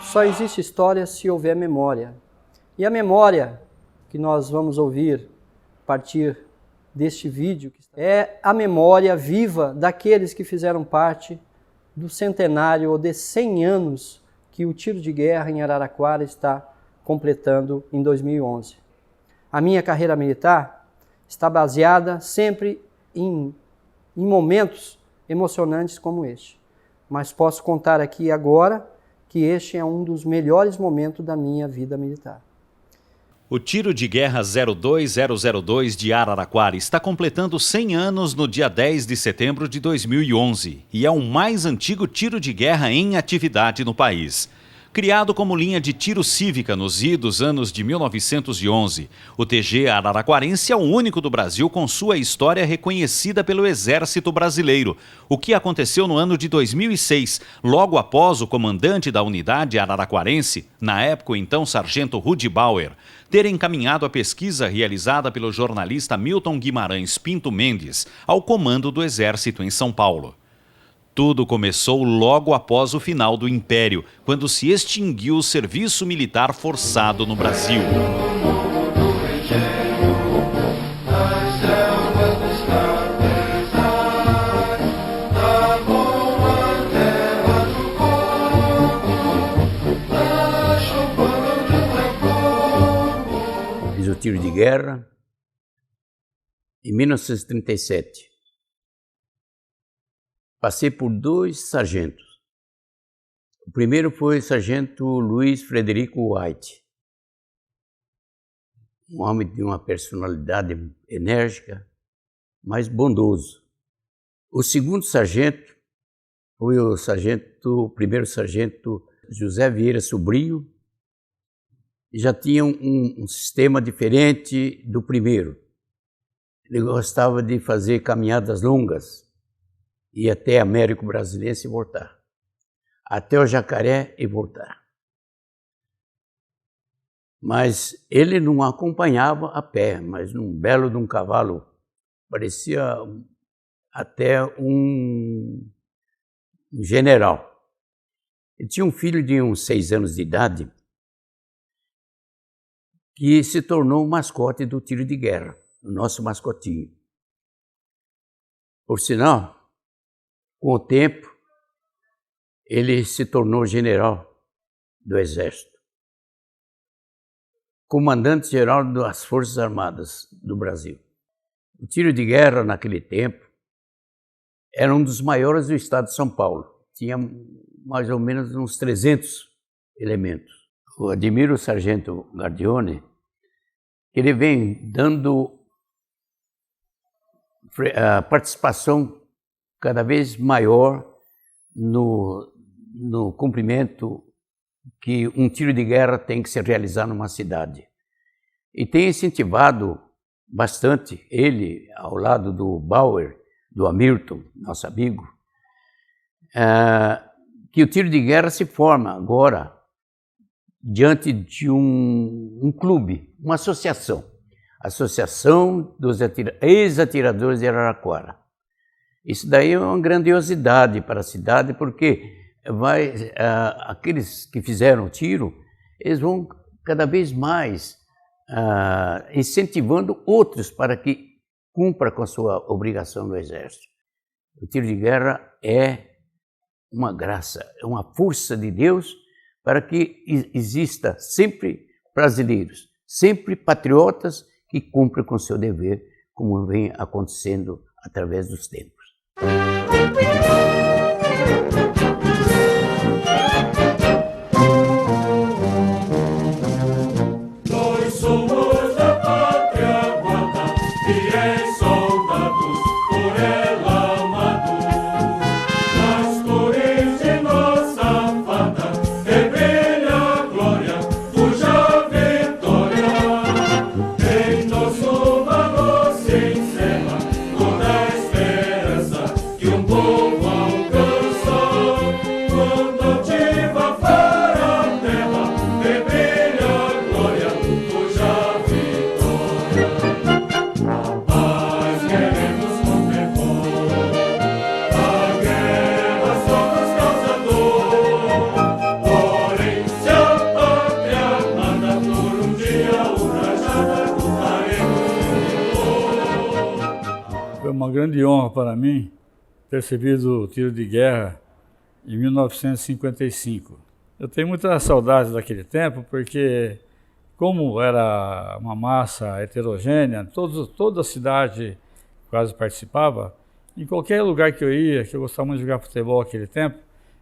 Só existe história se houver memória. E a memória que nós vamos ouvir a partir deste vídeo é a memória viva daqueles que fizeram parte do centenário ou de 100 anos que o tiro de guerra em Araraquara está completando em 2011. A minha carreira militar está baseada sempre em momentos emocionantes como este. Mas posso contar aqui agora que este é um dos melhores momentos da minha vida militar. O Tiro de Guerra 02002 de Araraquara está completando 100 anos no dia 10 de setembro de 2011 e é o mais antigo tiro de guerra em atividade no país. Criado como linha de tiro cívica nos idos anos de 1911, o TG Araraquarense é o único do Brasil com sua história reconhecida pelo Exército Brasileiro, o que aconteceu no ano de 2006, logo após o comandante da unidade araraquarense, na época o então sargento Rudi Bauer, ter encaminhado a pesquisa realizada pelo jornalista Milton Guimarães Pinto Mendes ao comando do Exército em São Paulo. Tudo começou logo após o final do Império, quando se extinguiu o serviço militar forçado no Brasil. Fiz o tiro de guerra em 1937. Passei por 2 sargentos. O primeiro foi o sargento Luiz Frederico White, um homem de uma personalidade enérgica, mas bondoso. O segundo sargento foi o primeiro sargento José Vieira Sobrinho, e já tinha um sistema diferente do primeiro. Ele gostava de fazer caminhadas longas, ir até Américo Brasilense e voltar, até o Jacaré e voltar. Mas ele não acompanhava a pé, mas num belo de um cavalo, parecia até um general. Ele tinha um filho de uns 6 anos de idade, que se tornou o mascote do tiro de guerra, o nosso mascotinho. Por sinal, com o tempo, ele se tornou general do Exército, comandante-geral das Forças Armadas do Brasil. O tiro de guerra, naquele tempo, era um dos maiores do estado de São Paulo. Tinha mais ou menos uns 300 elementos. Eu admiro o sargento Gardione, que ele vem dando a participação cada vez maior no cumprimento que um tiro de guerra tem que se realizar numa cidade. E tem incentivado bastante, ele, ao lado do Bauer, do Hamilton, nosso amigo, que o tiro de guerra se forma agora diante de um clube, uma associação, Associação dos Ex-Atiradores de Araraquara. Isso daí é uma grandiosidade para a cidade, porque aqueles que fizeram o tiro, eles vão cada vez mais incentivando outros para que cumpra com a sua obrigação no Exército. O tiro de guerra é uma graça, é uma força de Deus para que exista sempre brasileiros, sempre patriotas que cumprem com o seu dever, como vem acontecendo através dos tempos. Nós somos da pátria guarda, fiéis soldados, por ela amados, nas cores de nossa fada. grande honra para mim ter recebido o tiro de guerra em 1955. Eu tenho muita saudade daquele tempo, porque como era uma massa heterogênea, toda a cidade quase participava. Em qualquer lugar que eu ia, que eu gostava muito de jogar futebol naquele tempo,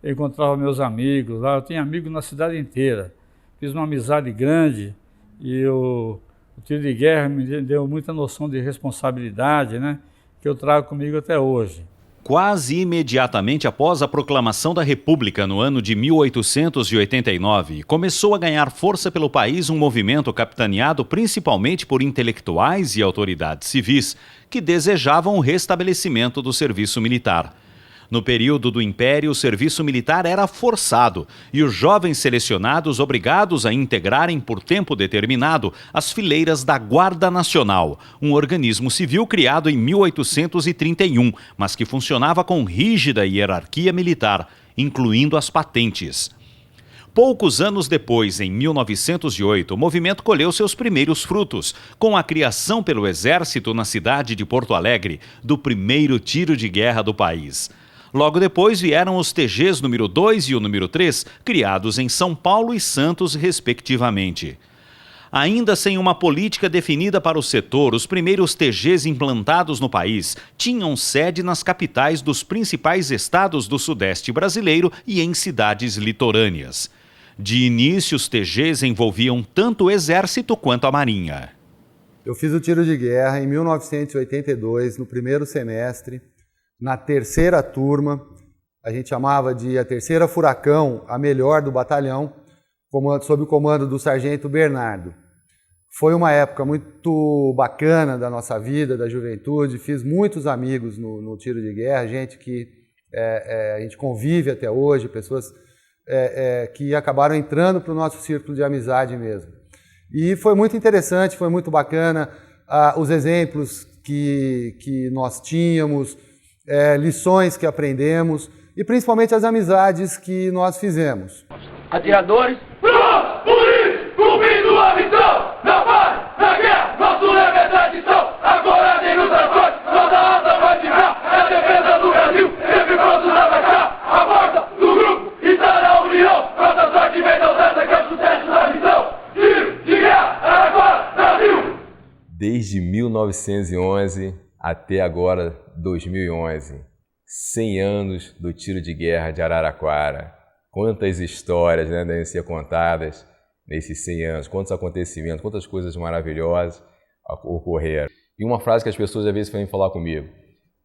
eu encontrava meus amigos lá. Eu tenho amigos na cidade inteira. Fiz uma amizade grande e o tiro de guerra me deu muita noção de responsabilidade, né, que eu trago comigo até hoje. Quase imediatamente após a proclamação da República no ano de 1889, começou a ganhar força pelo país um movimento capitaneado principalmente por intelectuais e autoridades civis que desejavam o restabelecimento do serviço militar. No período do Império, o serviço militar era forçado e os jovens selecionados obrigados a integrarem por tempo determinado as fileiras da Guarda Nacional, um organismo civil criado em 1831, mas que funcionava com rígida hierarquia militar, incluindo as patentes. Poucos anos depois, em 1908, o movimento colheu seus primeiros frutos, com a criação pelo Exército na cidade de Porto Alegre do primeiro tiro de guerra do país. Logo depois vieram os TGs número 2 e o número 3, criados em São Paulo e Santos, respectivamente. Ainda sem uma política definida para o setor, os primeiros TGs implantados no país tinham sede nas capitais dos principais estados do Sudeste brasileiro e em cidades litorâneas. De início, os TGs envolviam tanto o Exército quanto a Marinha. Eu fiz o tiro de guerra em 1982, no primeiro semestre, na terceira turma. A gente chamava de a terceira Furacão, a melhor do batalhão, sob o comando do sargento Bernardo. Foi uma época muito bacana da nossa vida, da juventude. Fiz muitos amigos no tiro de guerra, gente que a gente convive até hoje, pessoas que acabaram entrando para o nosso círculo de amizade mesmo. E foi muito interessante, foi muito bacana os exemplos que nós tínhamos, lições que aprendemos e principalmente as amizades que nós fizemos. Atiradores, pronto, por cumprindo a missão, na paz, na guerra, nosso lema é tradição, agora nem nos transportes, nossa alta vai ficar, é a defesa do Brasil, sempre prontos a marchar, a porta do grupo está na união, nossa sorte vem da ausência que é o sucesso da missão, tiro de guerra, Araquara, Brasil! Desde 1911 até agora 2011, 100 anos do tiro de guerra de Araraquara. Quantas histórias, né, devem ser contadas nesses 100 anos, quantos acontecimentos, quantas coisas maravilhosas ocorreram. E uma frase que as pessoas às vezes vêm falar comigo: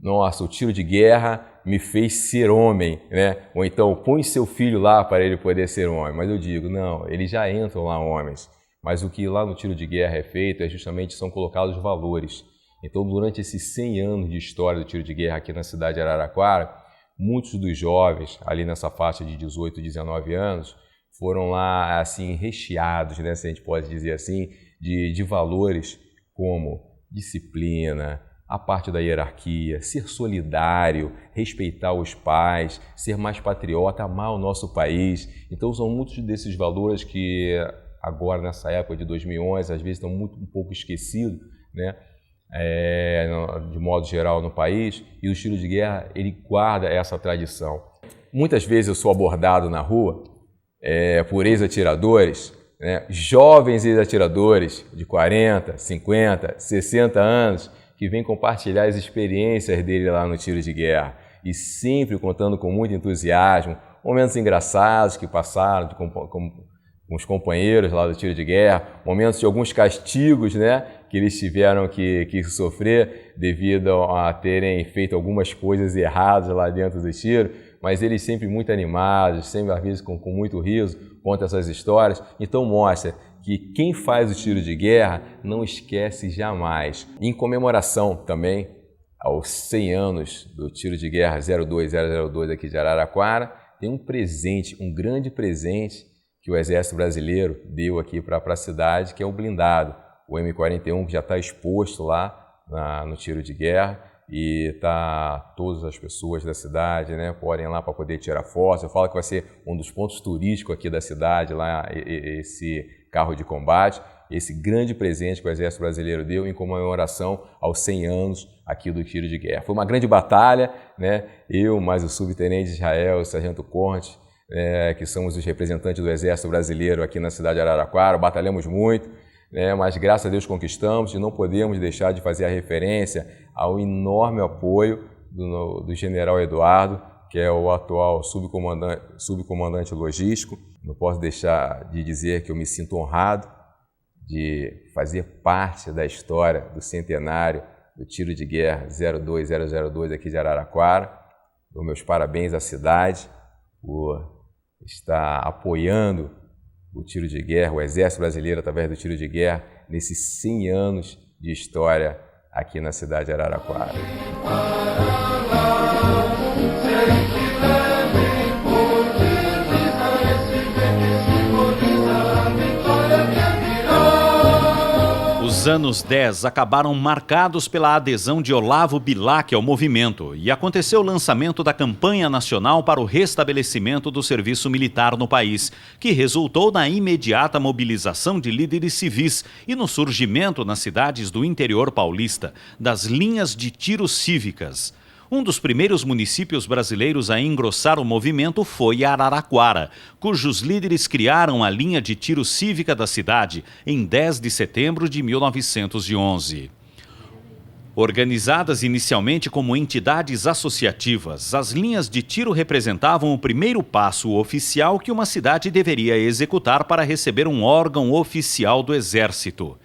nossa, o tiro de guerra me fez ser homem, né? Ou então, põe seu filho lá para ele poder ser homem. Mas eu digo, não, eles já entram lá homens. Mas o que lá no tiro de guerra é feito é justamente são colocados valores. Então, durante esses 100 anos de história do tiro de guerra aqui na cidade de Araraquara, muitos dos jovens, ali nessa faixa de 18, 19 anos, foram lá, assim, recheados, né, se a gente pode dizer assim, de valores como disciplina, a parte da hierarquia, ser solidário, respeitar os pais, ser mais patriota, amar o nosso país. Então, são muitos desses valores que agora, nessa época de 2011, às vezes estão um pouco esquecidos, né? De modo geral no país, e o tiro de guerra ele guarda essa tradição. Muitas vezes eu sou abordado na rua por ex-atiradores, né, jovens ex-atiradores de 40, 50, 60 anos que vêm compartilhar as experiências dele lá no tiro de guerra e sempre contando com muito entusiasmo, momentos engraçados que passaram com os companheiros lá do tiro de guerra, momentos de alguns castigos, né, que eles tiveram que sofrer devido a terem feito algumas coisas erradas lá dentro do tiro, mas eles sempre muito animados, sempre às vezes com muito riso, contam essas histórias. Então mostra que quem faz o tiro de guerra não esquece jamais. Em comemoração também aos 100 anos do tiro de guerra 02002 aqui de Araraquara, tem um presente, um grande presente que o Exército Brasileiro deu aqui para a cidade, que é o blindado, o M41, que já está exposto lá no tiro de guerra, e todas as pessoas da cidade, né, podem ir lá para poder tirar fotos. Eu falo que vai ser um dos pontos turísticos aqui da cidade, lá esse carro de combate. esse grande presente que o Exército Brasileiro deu em comemoração aos 100 anos aqui do tiro de guerra. Foi uma grande batalha, né? Eu, mais o subtenente Israel, o sargento Conte, que somos os representantes do Exército Brasileiro aqui na cidade de Araraquara, batalhamos muito, mas graças a Deus conquistamos, e não podemos deixar de fazer a referência ao enorme apoio do general Eduardo, que é o atual subcomandante logístico. Não posso deixar de dizer que eu me sinto honrado de fazer parte da história do centenário do tiro de guerra 02002 aqui de Araraquara. Dou meus parabéns à cidade por estar apoiando o tiro de guerra, o Exército Brasileiro através do tiro de guerra, nesses 100 anos de história aqui na cidade de Araraquara. Os anos 10 acabaram marcados pela adesão de Olavo Bilac ao movimento e aconteceu o lançamento da campanha nacional para o restabelecimento do serviço militar no país, que resultou na imediata mobilização de líderes civis e no surgimento nas cidades do interior paulista das linhas de tiro cívicas. Um dos primeiros municípios brasileiros a engrossar o movimento foi Araraquara, cujos líderes criaram a linha de tiro cívica da cidade em 10 de setembro de 1911. Organizadas inicialmente como entidades associativas, as linhas de tiro representavam o primeiro passo oficial que uma cidade deveria executar para receber um órgão oficial do Exército.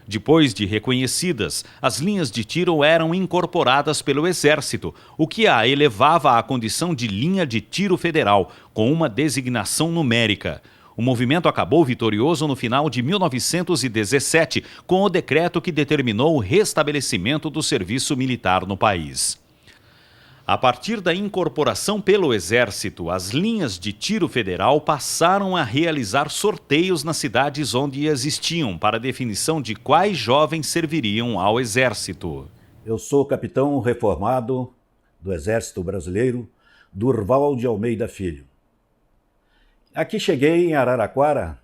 Depois de reconhecidas, as linhas de tiro eram incorporadas pelo Exército, o que a elevava à condição de linha de tiro federal, com uma designação numérica. O movimento acabou vitorioso no final de 1917, com o decreto que determinou o restabelecimento do serviço militar no país. A partir da incorporação pelo Exército, as linhas de tiro federal passaram a realizar sorteios nas cidades onde existiam para definição de quais jovens serviriam ao Exército. Eu sou capitão reformado do Exército Brasileiro, Durval de Almeida Filho. Aqui cheguei em Araraquara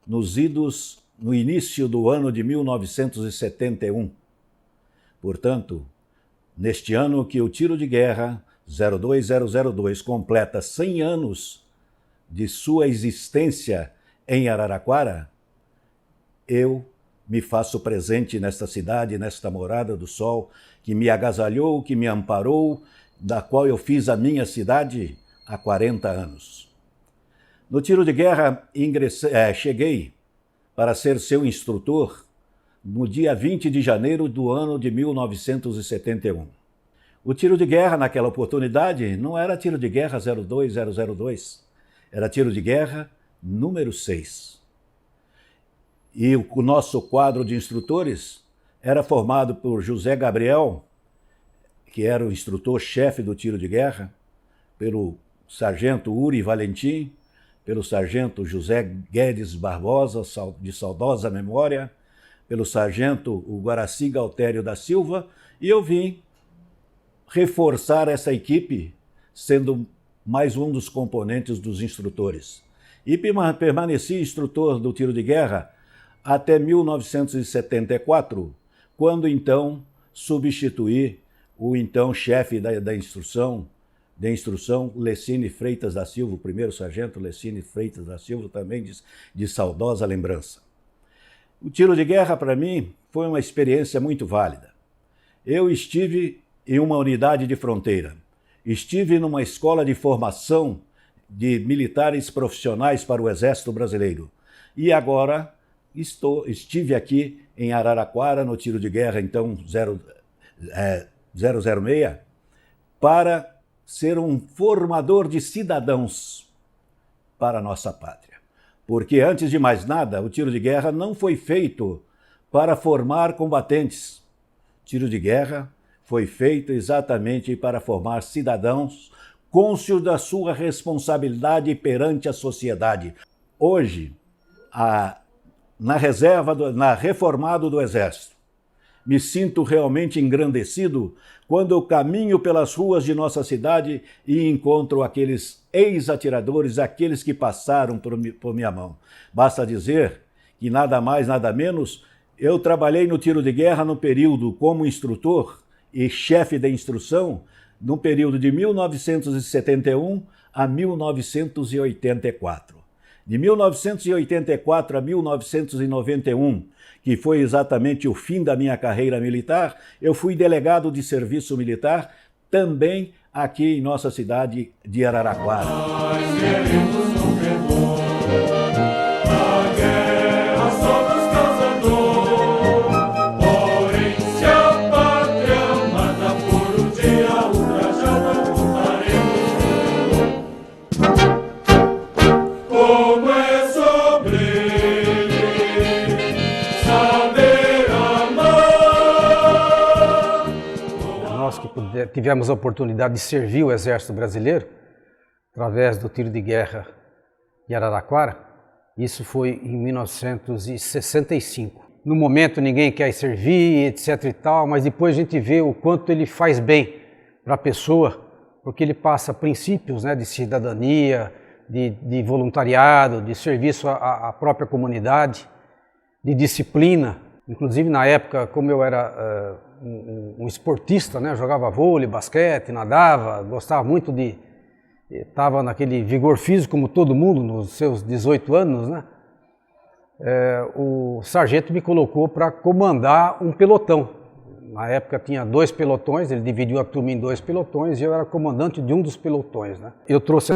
no início do ano de 1971. Portanto, neste ano que o tiro de guerra 02002 completa 100 anos de sua existência em Araraquara, eu me faço presente nesta cidade, nesta morada do sol, que me agasalhou, que me amparou, da qual eu fiz a minha cidade há 40 anos. No tiro de guerra, cheguei para ser seu instrutor no dia 20 de janeiro do ano de 1971. O tiro de guerra, naquela oportunidade, não era tiro de guerra 02002, era tiro de guerra número 6. E o nosso quadro de instrutores era formado por José Gabriel, que era o instrutor-chefe do tiro de guerra, pelo sargento Uri Valentim, pelo sargento José Guedes Barbosa, de saudosa memória, pelo sargento Guaraci Galtério da Silva, e eu vim reforçar essa equipe, sendo mais um dos componentes dos instrutores. E permaneci instrutor do tiro de guerra até 1974, quando então substituí o então chefe da instrução, Lecine Freitas da Silva, o primeiro sargento Lecine Freitas da Silva, também de saudosa lembrança. O tiro de guerra, para mim, foi uma experiência muito válida. Eu estive em uma unidade de fronteira, estive numa escola de formação de militares profissionais para o Exército Brasileiro e agora estive aqui em Araraquara, no tiro de guerra, então 006, para ser um formador de cidadãos para a nossa pátria. Porque, antes de mais nada, o tiro de guerra não foi feito para formar combatentes. O tiro de guerra foi feito exatamente para formar cidadãos cônscios da sua responsabilidade perante a sociedade. Hoje, na reformado do Exército, me sinto realmente engrandecido quando eu caminho pelas ruas de nossa cidade e encontro aqueles ex-atiradores, aqueles que passaram por minha mão. Basta dizer que nada mais, nada menos, eu trabalhei no tiro de guerra no período como instrutor e chefe de instrução, no período de 1971 a 1984. De 1984 a 1991, que foi exatamente o fim da minha carreira militar, eu fui delegado de serviço militar também aqui em nossa cidade de Araraquara. Nós queremos não perdoar. A guerra só nos causa dor. Porém, se a pátria mata por um dia, ultrajada lutaremos. Como é sobreviver, saber amar. Nós que tivemos a oportunidade de servir o Exército Brasileiro, através do tiro de guerra de Araraquara, isso foi em 1965. No momento ninguém quer servir, etc e tal, mas depois a gente vê o quanto ele faz bem para a pessoa, porque ele passa princípios, né, de cidadania, de voluntariado, de serviço à própria comunidade, de disciplina. Inclusive na época, como eu era um esportista, né, jogava vôlei, basquete, nadava, gostava muito de... Estava naquele vigor físico como todo mundo, nos seus 18 anos, né? O sargento me colocou para comandar um pelotão. Na época tinha 2 pelotões, ele dividiu a turma em 2 pelotões e eu era comandante de um dos pelotões, né? Eu trouxe